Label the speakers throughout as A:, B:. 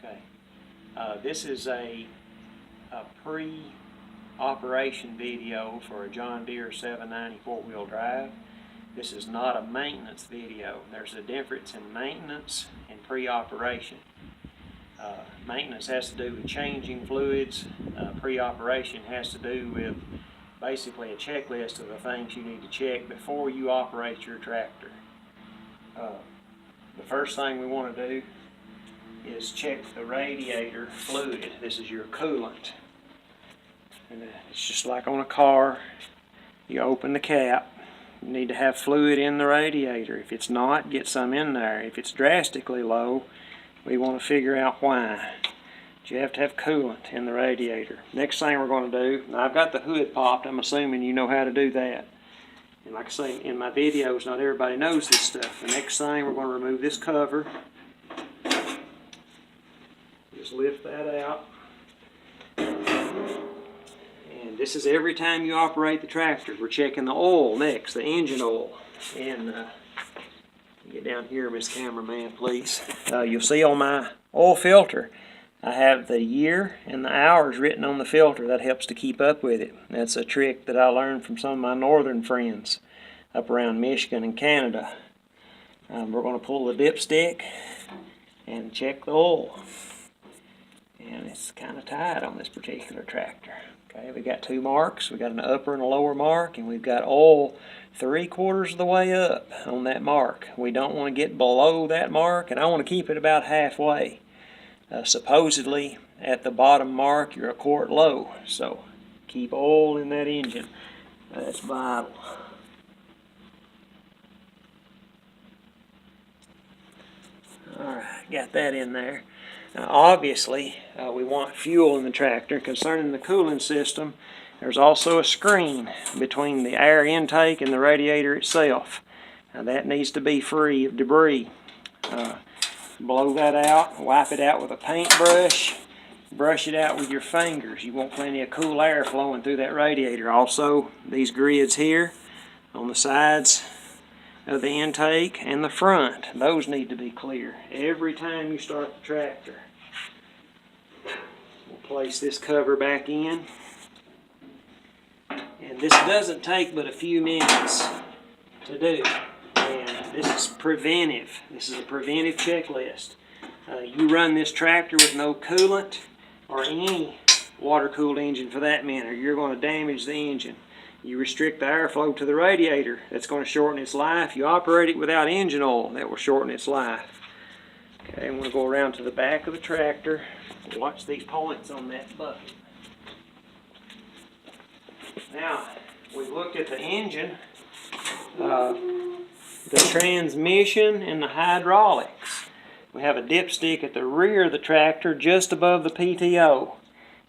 A: Okay. This is a pre-operation video for a John Deere 790 four-wheel drive. This is not a maintenance video. There's a difference in maintenance and pre-operation. Maintenance has to do with changing fluids. Pre-operation has to do with basically a checklist of the things you need to check before you operate your tractor. The first thing we want to do is check the radiator fluid. This is your coolant. And it's just like on a car. You open the cap. You need to have fluid in the radiator. If it's not, get some in there. If it's drastically low, we want to figure out why. But you have to have coolant in the radiator. Next thing we're going to do, now I've got the hood popped. I'm assuming you know how to do that. And like I say, in my videos, not everybody knows this stuff. The next thing, we're going to remove this cover. Just lift that out. And this is every time you operate the tractor. We're checking the oil next, the engine oil. And get down here, Miss Cameraman, please. You'll see on my oil filter, I have the year and the hours written on the filter. That helps to keep up with it. That's a trick that I learned from some of my northern friends up around Michigan and Canada. We're going to pull the dipstick and check the oil. And it's kind of tight on this particular tractor. Okay, we got two marks. We got an upper and a lower mark, and we've got oil 3/4 of the way up on that mark. We don't want to get below that mark, and I want to keep it about halfway. Supposedly, at the bottom mark, you're a quart low. So, keep oil in that engine. That's vital. Alright, got that in there. Now, obviously, we want fuel in the tractor. Concerning the cooling system, there's also a screen between the air intake and the radiator itself. Now, that needs to be free of debris. Blow that out, wipe it out with a paintbrush, brush it out with your fingers. You want plenty of cool air flowing through that radiator. Also, these grids here on the sides of the intake and the front, those need to be clear every time you start the tractor. We'll place this cover back in, and this doesn't take but a few minutes to do, and this is preventive. This is a preventive checklist. You run this tractor with no coolant or any water-cooled engine for that matter, you're going to damage the engine. You restrict the airflow to the radiator, that's going to shorten its life. You operate it without engine oil, that will shorten its life. Okay, I'm going to go around to the back of the tractor. Watch these points on that bucket. Now, we've looked at the engine, the transmission, and the hydraulics. We have a dipstick at the rear of the tractor just above the PTO,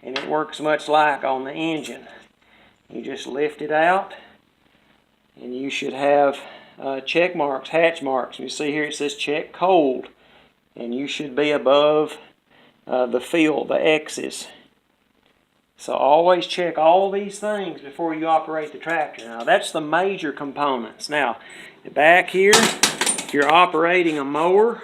A: and it works much like on the engine. You just lift it out, and you should have check marks, hatch marks. You see here it says check cold, and you should be above the field, the X's. So always check all these things before you operate the tractor. Now that's the major components. Now back here, if you're operating a mower,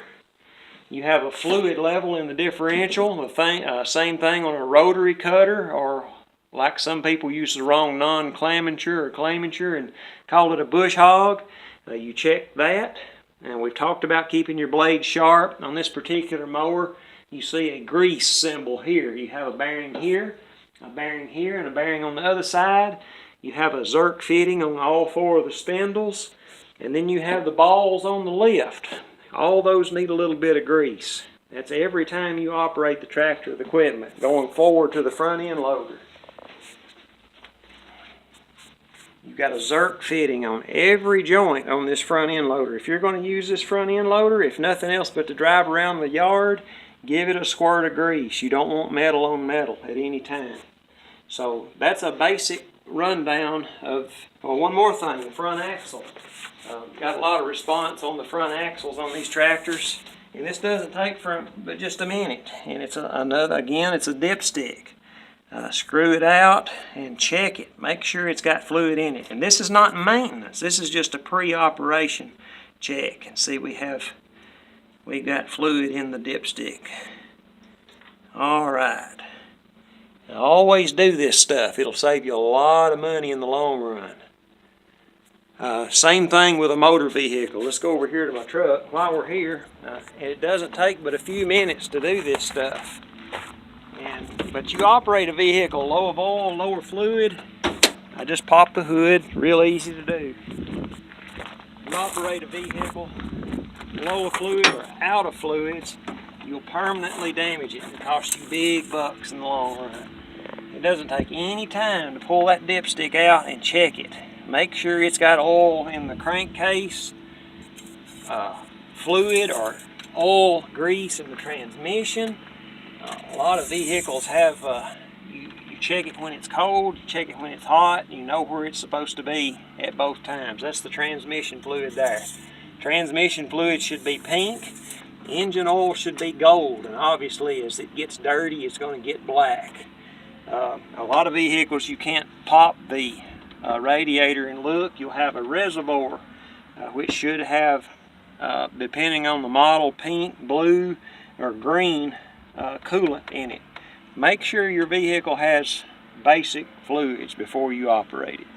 A: you have a fluid level in the differential. The same thing on a rotary cutter, or like some people use the wrong non-clamature or clamature and call it a bush hog. You check that. And we've talked about keeping your blade sharp. On this particular mower, you see a grease symbol here. You have a bearing here, a bearing here, and a bearing on the other side. You have a Zerk fitting on all four of the spindles. And then you have the balls on the lift. All those need a little bit of grease. That's every time you operate the tractor with equipment, going forward to the front end loader. You've got a Zerk fitting on every joint on this front end loader. If you're going to use this front end loader, if nothing else but to drive around the yard, give it a squirt of grease. You don't want metal on metal at any time. So that's a basic rundown of, well, one more thing, the front axle. Got a lot of response on the front axles on these tractors, and this doesn't take but just a minute. And it's again, it's a dipstick. Screw it out and check it. Make sure it's got fluid in it. And this is not maintenance. This is just a pre-operation check. And see, we got fluid in the dipstick. Alright. Always do this stuff. It'll save you a lot of money in the long run. Same thing with a motor vehicle. Let's go over here to my truck. While we're here, it doesn't take but a few minutes to do this stuff. But you operate a vehicle low of oil, lower fluid. I just pop the hood, real easy to do. You operate a vehicle low of fluid or out of fluids, you'll permanently damage it and cost you big bucks in the long run. It doesn't take any time to pull that dipstick out and check it. Make sure it's got oil in the crankcase, fluid or oil grease in the transmission. A lot of vehicles have, you check it when it's cold, you check it when it's hot, you know where it's supposed to be at both times. That's the transmission fluid there. Transmission fluid should be pink, engine oil should be gold, and obviously as it gets dirty it's going to get black. A lot of vehicles you can't pop the radiator and look. You'll have a reservoir which should have, depending on the model, pink, blue, or green coolant in it. Make sure your vehicle has basic fluids before you operate it.